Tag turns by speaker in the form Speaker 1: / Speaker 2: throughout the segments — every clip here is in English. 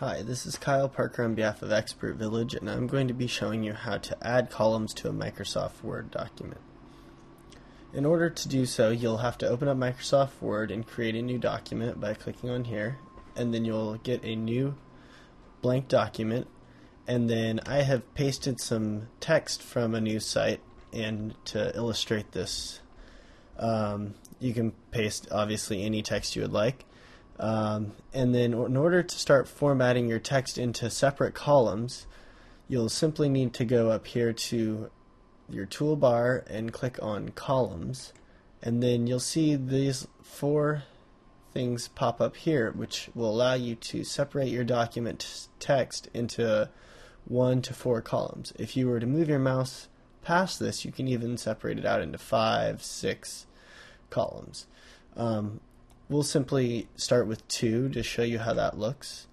Speaker 1: Hi, this is Kyle Parker on behalf of Expert Village, and I'm going to be showing you how to add columns to a Microsoft Word document. In order to do so, you'll have to open up Microsoft Word and create a new document by clicking on here, and then you'll get a new blank document, and then I have pasted some text from a news site and to illustrate this. You can paste obviously any text you would like. And then in order to start formatting your text into separate columns, you'll simply need to go up here to your toolbar and click on columns, and then you'll see these four things pop up here, which will allow you to separate your document text into 1 to 4 columns. If you were to move your mouse past this, you can even separate it out into 5, 6 columns. We'll simply start with 2 to show you how that looks.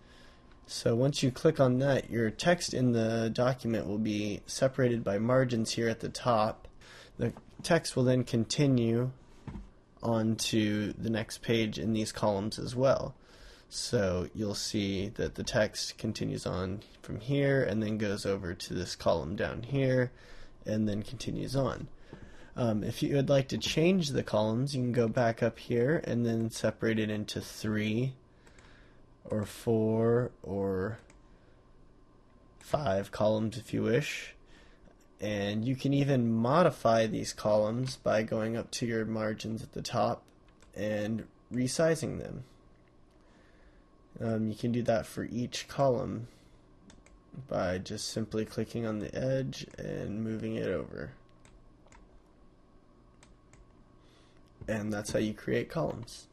Speaker 1: So once you click on that, your text in the document will be separated by margins here at the top. The text will then continue on to the next page in these columns as well. So you'll see that the text continues on from here and then goes over to this column down here and then continues on. If you would like to change the columns, you can go back up here and then separate it into 3 or 4 or 5 columns if you wish. And you can even modify these columns by going up to your margins at the top and resizing them. You can do that for each column by just simply clicking on the edge and moving it over. And that's how you create columns.